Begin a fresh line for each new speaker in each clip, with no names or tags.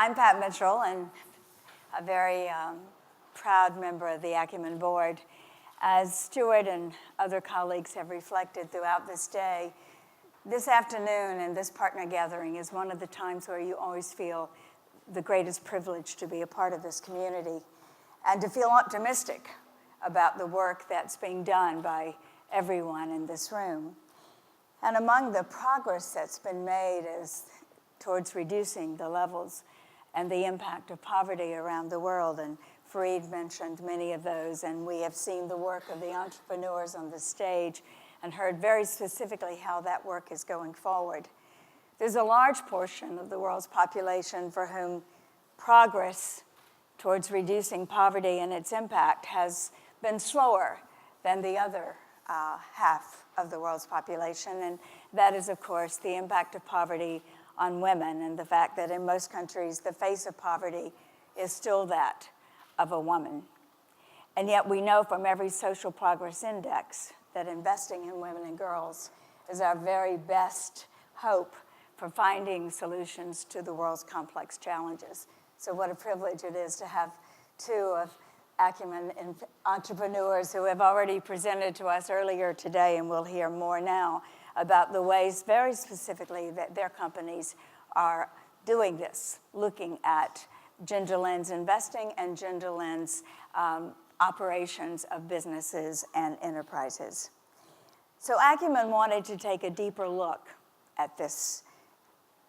I'm Pat Mitchell, and a very proud member of the Acumen board. As Stuart and other colleagues have reflected throughout this day, this afternoon and this partner gathering is one of the times where you always feel the greatest privilege to be a part of this community and to feel optimistic about the work that's being done by everyone in this room. And among the progress that's been made is towards reducing the levels and the impact of poverty around the world. And Fareed mentioned many of those, and we have seen the work of the entrepreneurs on the stage and heard very specifically how that work is going forward. There's a large portion of the world's population for whom progress towards reducing poverty and its impact has been slower than the other half of the world's population, and that is, of course, the impact of poverty on women and the fact that in most countries the face of poverty is still that of a woman. And yet we know from every social progress index that investing in women and girls is our very best hope for finding solutions to the world's complex challenges. So what a privilege it is to have two of Acumen entrepreneurs who have already presented to us earlier today, and we'll hear more now about the ways very specifically that their companies are doing this, looking at gender lens investing and gender lens operations of businesses and enterprises. So Acumen wanted to take a deeper look at this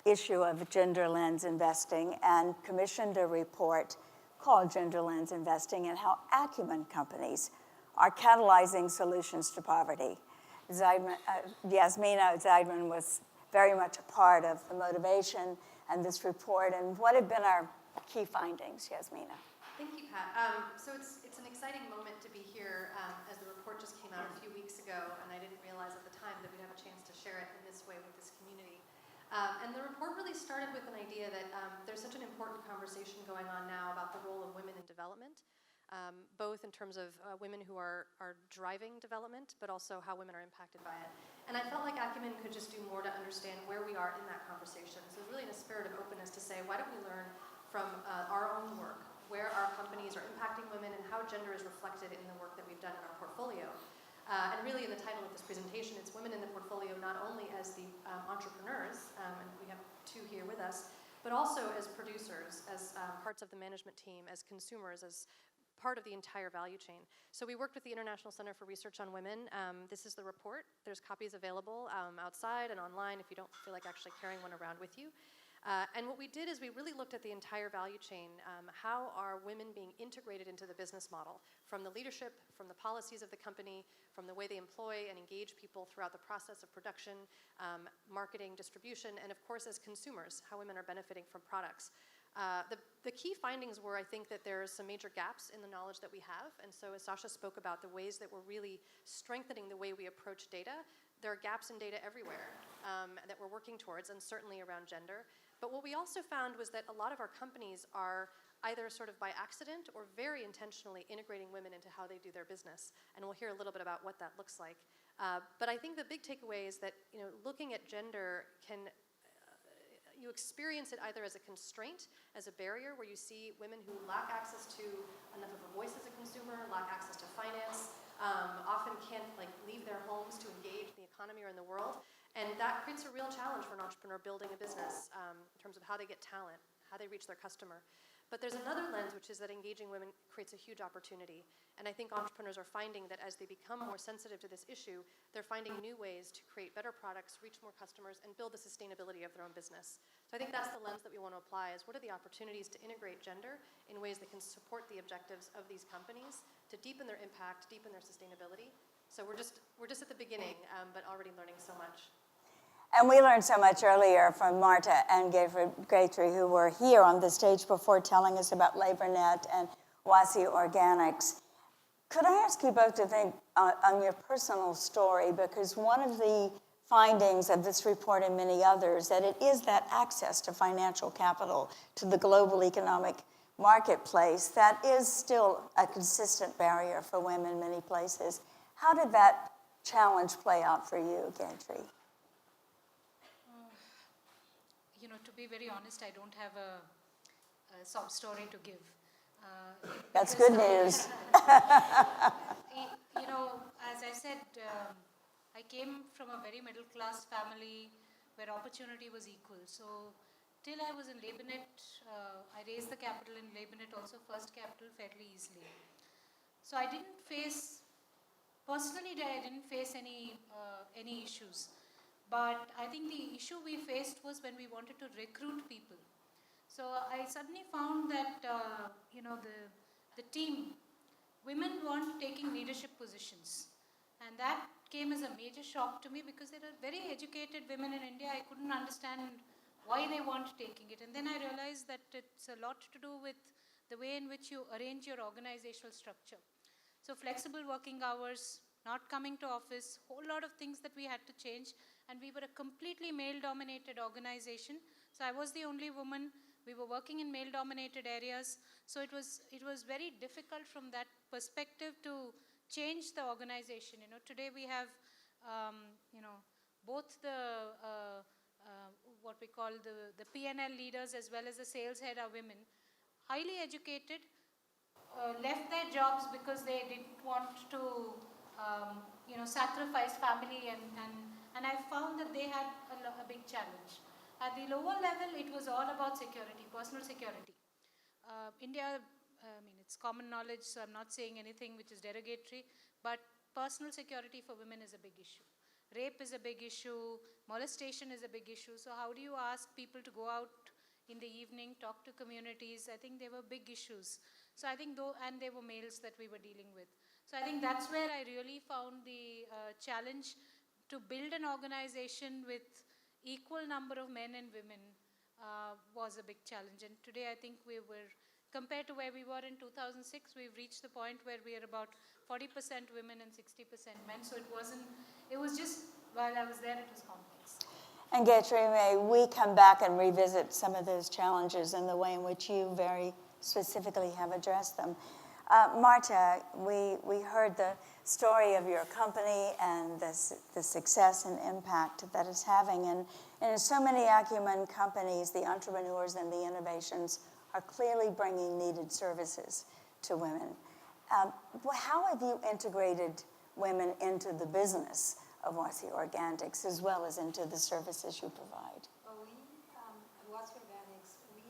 issue of gender lens investing and commissioned a report called Gender Lens Investing and how Acumen companies are catalyzing solutions to poverty. Yasmina Zaidman was very much a part of the motivation and this report. And what have been our key findings, Yasmina?
Thank you, Pat. So it's an exciting moment to be here as the report just came out a few weeks ago, and I didn't realize at the time that we'd have a chance to share it in this way with this community. And the report really started with an idea that there's such an important conversation going on now about the role of women in development, both in terms of women who are driving development, but also how women are impacted by it. And I felt like Acumen could just do more to understand where we are in that conversation. So really in a spirit of openness to say, why don't we learn from our own work, where our companies are impacting women and how gender is reflected in the work that we've done in our portfolio. And really in the title of this presentation, it's women in the portfolio not only as the entrepreneurs, and we have two here with us, but also as producers, as parts of the management team, as consumers, as part of the entire value chain. So we worked with the International Center for Research on Women. This is the report. There's copies available outside and online if you don't feel like actually carrying one around with you. And what we did is we really looked at the entire value chain. How are women being integrated into the business model? From the leadership, from the policies of the company, from the way they employ and engage people throughout the process of production, marketing, distribution, and of course as consumers, how women are benefiting from products. The key findings were, I think, that there are some major gaps in the knowledge that we have. And so as Sasha spoke about the ways that we're really strengthening the way we approach data, there are gaps in data everywhere that we're working towards, and certainly around gender. But what we also found was that a lot of our companies are either sort of by accident or very intentionally integrating women into how they do their business. And we'll hear a little bit about what that looks like. But I think the big takeaway is that looking at gender can you experience it either as a constraint, as a barrier, where you see women who lack access to enough of a voice as a consumer, lack access to finance, often can't leave their homes to engage in the economy or in the world. And that creates a real challenge for an entrepreneur building a business in terms of how they get talent, how they reach their customer. But there's another lens, which is that engaging women creates a huge opportunity. And I think entrepreneurs are finding that as they become more sensitive to this issue, they're finding new ways to create better products, reach more customers, and build the sustainability of their own business. So I think that's the lens that we want to apply, is what are the opportunities to integrate gender in ways that can support the objectives of these companies, to deepen their impact, deepen their sustainability. So we're just at the beginning, but already learning so much.
And we learned so much earlier from Marta and Gayathri, who were here on the stage before telling us about LaborNet and Wasi Organics. Could I ask you both to think on your personal story, because one of the findings of this report and many others, that it is that access to financial capital, to the global economic marketplace, that is still a consistent barrier for women in many places. How did that challenge play out for you, Gayathri?
To be very honest, I don't have a sob story to give.
That's good news.
You know, as I said, I came from a very middle class family where opportunity was equal. So till I was in Lebanon, I raised the capital in Lebanon, also first capital, fairly easily. So I didn't face, personally I didn't face any issues. But I think the issue we faced was when we wanted to recruit people. So I suddenly found that, you know, the team, women weren't taking leadership positions. And that came as a major shock to me because there are very educated women in India. I couldn't understand why they weren't taking it. And then I realized that it's a lot to do with the way in which you arrange your organizational structure. So flexible working hours, not coming to office, whole lot of things that we had to change. And we were a completely male-dominated organization. So I was the only woman. We were working in male-dominated areas. So it was very difficult from that perspective to change the organization. You know, today we have, you know, both the what we call the P&L leaders as well as the sales head are women, highly educated, left their jobs because they didn't want to, you know, sacrifice family and I found that they had a big challenge. At the lower level, it was all about security, personal security. India, I mean, it's common knowledge, so I'm not saying anything which is derogatory, but personal security for women is a big issue. Rape is a big issue, molestation is a big issue, so how do you ask people to go out in the evening, talk to communities? I think they were big issues. So I think, and they were males that we were dealing with. So I think that's where I really found the challenge to build an organization with equal number of men and women was a big challenge. And today I think we were, compared to where we were in 2006, we've reached the point where we are about 40% women and 60% men. So it was just, while I was there, it was complex.
And Gayathri, may we come back and revisit some of those challenges and the way in which you very specifically have addressed them. Marta, we heard the story of your company and the success and impact that it's having. And in so many Acumen companies, the entrepreneurs and the innovations are clearly bringing needed services to women. How have you integrated women into the business of Wasi Organics as well as into the services you provide?
Well, we, at Wasi Organics, we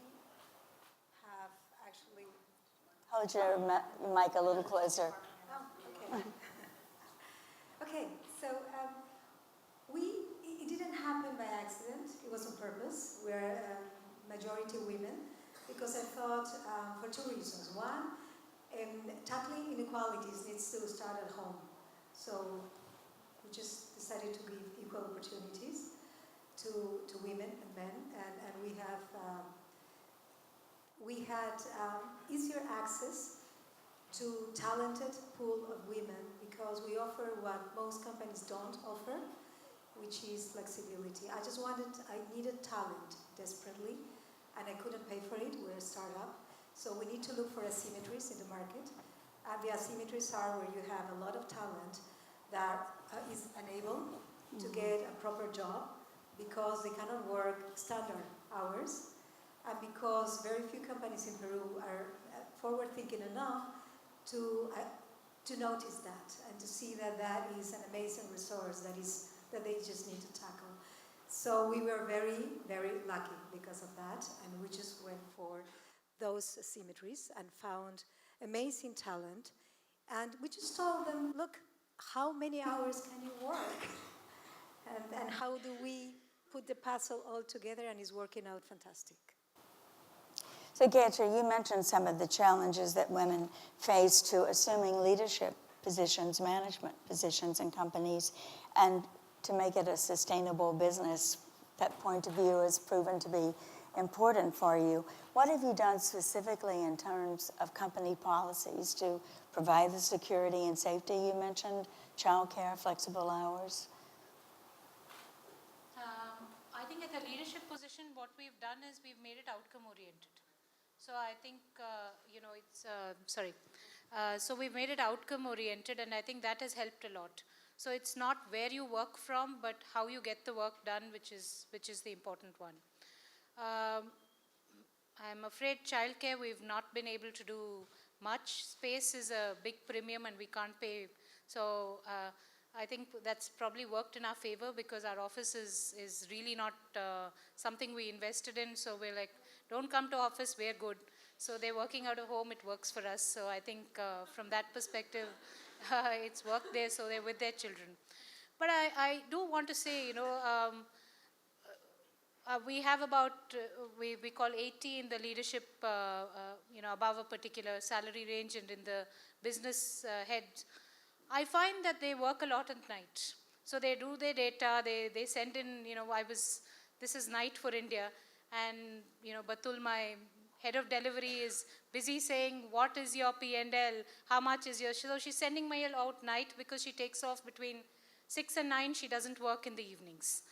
have actually...
Hold your mic a little closer.
Oh, okay. Okay, so it didn't happen by accident. It was on purpose. We're majority women because I thought for two reasons. One, tackling inequalities needs to start at home. So we just decided to give equal opportunities to women and men, and we had easier access to talented pool of women because we offer what most companies don't offer, which is flexibility. I needed talent desperately, and I couldn't pay for it. We're a startup, so we need to look for asymmetries in the market. And the asymmetries are where you have a lot of talent that is unable to get a proper job because they cannot work standard hours, and because very few companies in Peru are forward-thinking enough to notice that and to see that that is an amazing resource that they just need to tackle. So we were very, very lucky because of that, and we just went for those asymmetries and found amazing talent, and we just told them, look, how many hours can you work? And how do we put the puzzle all together, and it's working out fantastic.
So Gayathri, you mentioned some of the challenges that women face to assuming leadership positions, management positions in companies, and to make it a sustainable business. That point of view has proven to be important for you. What have you done specifically in terms of company policies to provide the security and safety? You mentioned childcare, flexible hours.
I think at the leadership position, what we've done is we've made it outcome-oriented. So I think, so we've made it outcome-oriented, and I think that has helped a lot. So it's not where you work from, but how you get the work done, which is the important one. I'm afraid childcare, we've not been able to do much. Space is a big premium and we can't pay. So I think that's probably worked in our favor because our office is really not something we invested in. So we're like, don't come to office, we're good. So they're working out of home, it works for us. So I think from that perspective, it's worked there, so they're with their children. But I do want to say, we have about, we call 80 in the leadership, above a particular salary range, and in the business heads. I find that they work a lot at night. So they do their data, they send in, this is night for India, and, Batul, my head of delivery, is busy saying, what is your P&L, how much is your, so she's sending mail out night because she takes off between 6 and 9, she doesn't work in the evenings.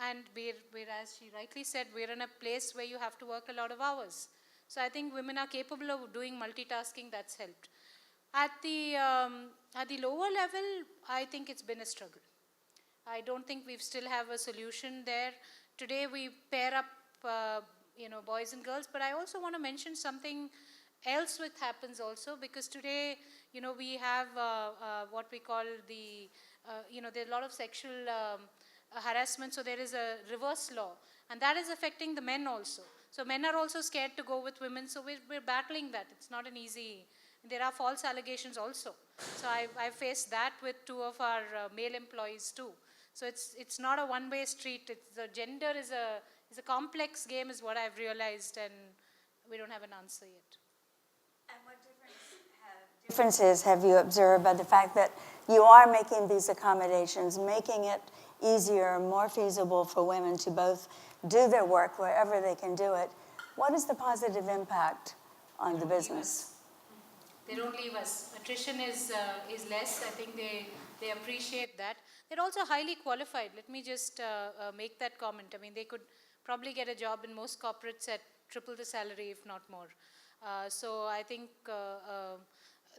And we're, as she rightly said, we're in a place where you have to work a lot of hours. So I think women are capable of doing multitasking, that's helped. At the lower level, I think it's been a struggle. I don't think we still have a solution there. Today we pair up, boys and girls, but I also want to mention something else which happens also, because today, we have what we call the, there are a lot of sexual harassment, so there is a reverse law, and that is affecting the men also. So men are also scared to go with women, so we're battling that. It's not an easy, there are false allegations also. So I've faced that with 2 of our male employees too. So it's not a one-way street. The gender is a complex game, is what I've realized, and we don't have an answer yet.
And what differences have you observed by the fact that you are making these accommodations, making it easier, more feasible for women to both do their work wherever they can do it? What is the positive impact on the business?
They don't leave us. Attrition is less. I think they appreciate that. They're also highly qualified. Let me just make that comment. I mean, they could probably get a job in most corporates at triple the salary, if not more. So I think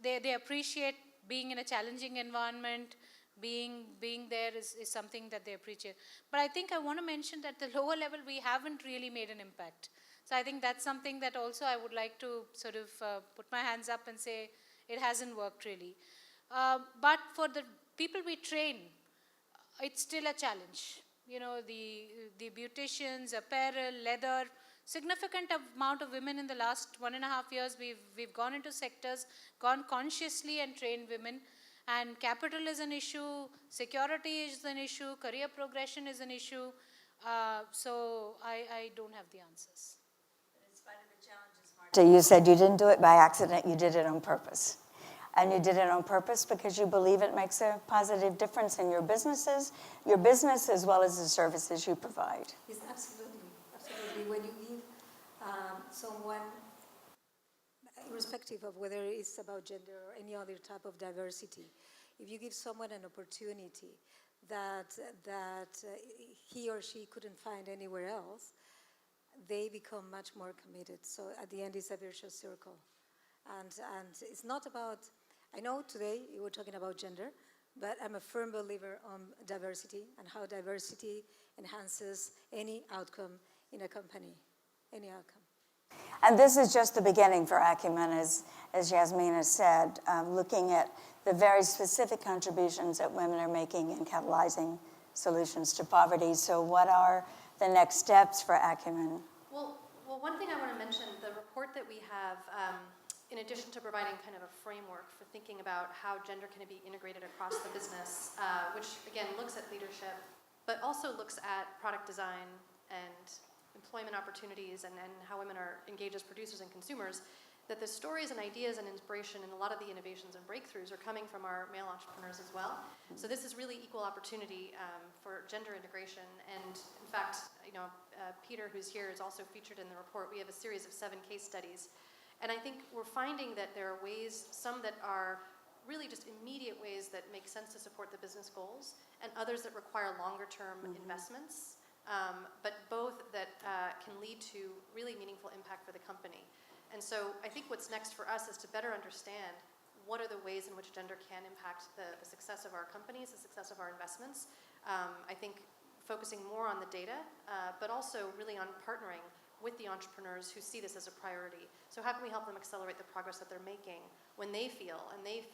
they appreciate being in a challenging environment. Being there is something that they appreciate. But I think I want to mention that at the lower level, we haven't really made an impact. So I think that's something that also I would like to sort of put my hands up and say it hasn't worked really. But for the people we train, it's still a challenge. The beauticians, apparel, leather, significant amount of women in the last 1.5 years. We've gone into sectors, gone consciously and trained women. And capital is an issue, security is an issue, career progression is an issue. So I don't have the answers.
In spite of the challenges, Marta, you said you didn't do it by accident, you did it on purpose. And you did it on purpose because you believe it makes a positive difference in your business as well as the services you provide.
Yes, absolutely. When you give someone, irrespective of whether it's about gender or any other type of diversity, if you give someone an opportunity that he or she couldn't find anywhere else, they become much more committed. So at the end, it's a virtuous circle. And it's not about, I know today you were talking about gender, but I'm a firm believer on diversity and how diversity enhances any outcome in a company, any outcome.
And this is just the beginning for Acumen, as Yasmina said, looking at the very specific contributions that women are making in catalyzing solutions to poverty. So what are the next steps for Acumen?
Well, one thing I want to mention, the report that we have, in addition to providing kind of a framework for thinking about how gender can be integrated across the business, which again looks at leadership, but also looks at product design and employment opportunities and how women are engaged as producers and consumers, that the stories and ideas and inspiration and a lot of the innovations and breakthroughs are coming from our male entrepreneurs as well. So this is really equal opportunity for gender integration. And in fact, Peter, who's here, is also featured in the report. We have a series of 7 case studies. And I think we're finding that there are ways, some that are really just immediate ways that make sense to support the business goals, and others that require longer-term investments. But both that can lead to really meaningful impact for the company. And so I think what's next for us is to better understand what are the ways in which gender can impact the success of our companies, the success of our investments. I think focusing more on the data, but also really on partnering with the entrepreneurs who see this as a priority. So how can we help them accelerate the progress that they're making when they feel and they've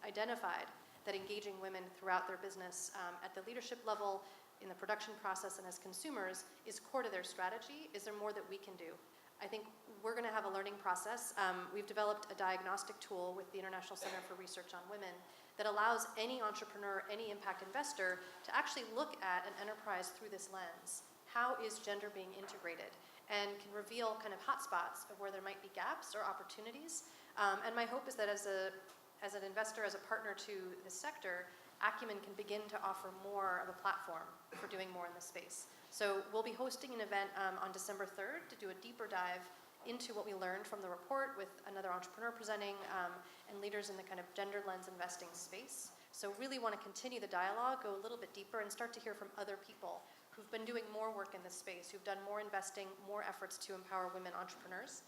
identified that engaging women throughout their business at the leadership level, in the production process, and as consumers is core to their strategy? Is there more that we can do? I think we're going to have a learning process. We've developed a diagnostic tool with the International Center for Research on Women that allows any entrepreneur, any impact investor to actually look at an enterprise through this lens. How is gender being integrated? And can reveal kind of hotspots of where there might be gaps or opportunities. And my hope is that as an investor, as a partner to this sector, Acumen can begin to offer more of a platform for doing more in this space. So we'll be hosting an event on December 3rd to do a deeper dive into what we learned from the report with another entrepreneur presenting and leaders in the kind of gender lens investing space. So really want to continue the dialogue, go a little bit deeper, and start to hear from other people who've been doing more work in this space, who've done more investing, more efforts to empower women entrepreneurs.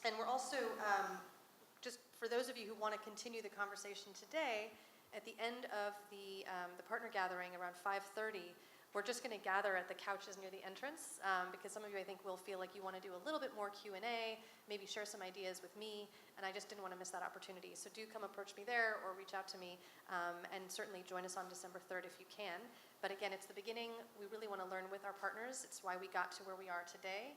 And we're also, just for those of you who want to continue the conversation today, at the end of the partner gathering around 5:30, we're just going to gather at the couches near the entrance because some of you, I think, will feel like you want to do a little bit more Q&A, maybe share some ideas with me, and I just didn't want to miss that opportunity. So do come approach me there or reach out to me, and certainly join us on December 3rd if you can. But again, it's the beginning. We really want to learn with our partners. It's why we got to where we are today.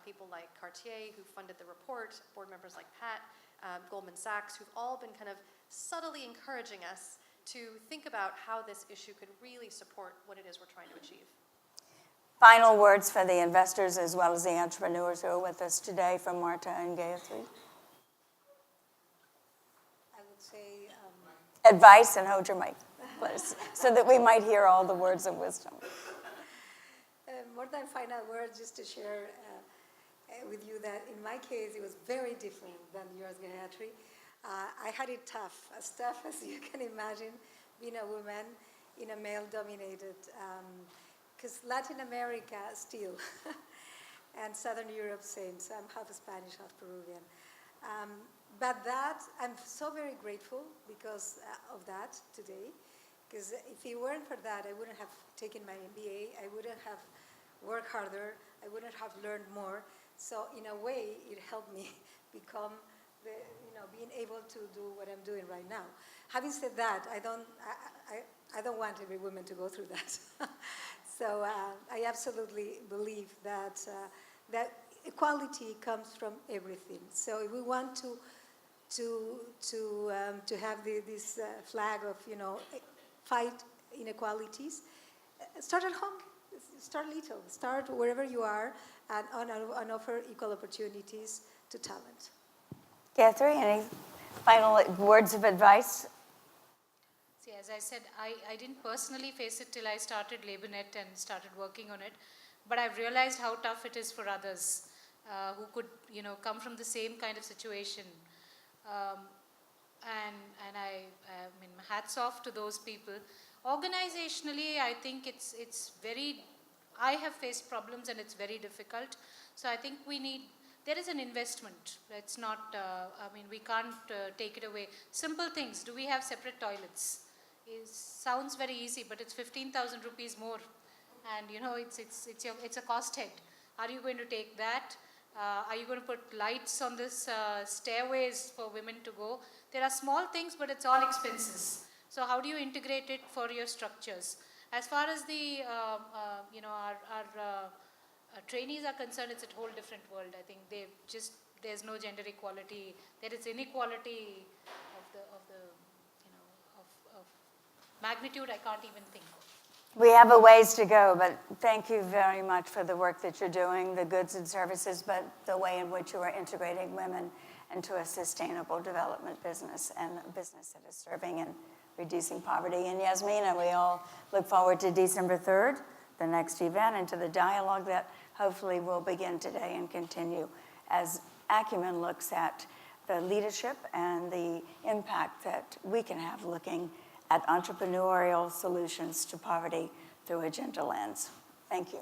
People like Cartier, who funded the report, board members like Pat, Goldman Sachs, who've all been kind of subtly encouraging us to think about how this issue could really support what it is we're trying to achieve.
Final words for the investors as well as the entrepreneurs who are with us today from Marta and Gayathri.
I would say...
Advice, and hold your mic, please, so that we might hear all the words of wisdom.
More than final words, just to share with you that in my case, it was very different than yours, Gayathri. I had it tough, as tough as you can imagine, being a woman in a male-dominated, because Latin America still, and Southern Europe same, so I'm half Spanish, half Peruvian. But that, I'm so very grateful because of that today, because if it weren't for that, I wouldn't have taken my MBA, I wouldn't have worked harder, I wouldn't have learned more. So in a way, it helped me become being able to do what I'm doing right now. Having said that, I don't want every woman to go through that. So I absolutely believe that that equality comes from everything. So if we want to have this flag of fight inequalities, start at home. Start little. Start wherever you are, and offer equal opportunities to talent.
Gayathri, any final words of advice?
See, as I said, I didn't personally face it till I started LaborNet and started working on it, but I've realized how tough it is for others who could, come from the same kind of situation. And I mean, hats off to those people. Organizationally, I think it's very. I have faced problems and it's very difficult. So I think there is an investment. It's not, we can't take it away. Simple things. Do we have separate toilets? Sounds very easy, but it's 15,000 rupees more. And it's a cost head. Are you going to take that? Are you going to put lights on this stairways for women to go? There are small things, but it's all expenses. So how do you integrate it for your structures? As far as the, our trainees are concerned, it's a whole different world. I think there's no gender equality. There is inequality of magnitude I can't even think of.
We have a ways to go, but thank you very much for the work that you're doing, the goods and services, but the way in which you are integrating women into a sustainable development business and a business that is serving and reducing poverty. And Yasmina, we all look forward to December 3rd, the next event, and to the dialogue that hopefully will begin today and continue as Acumen looks at the leadership and the impact that we can have looking at entrepreneurial solutions to poverty through a gender lens. Thank you.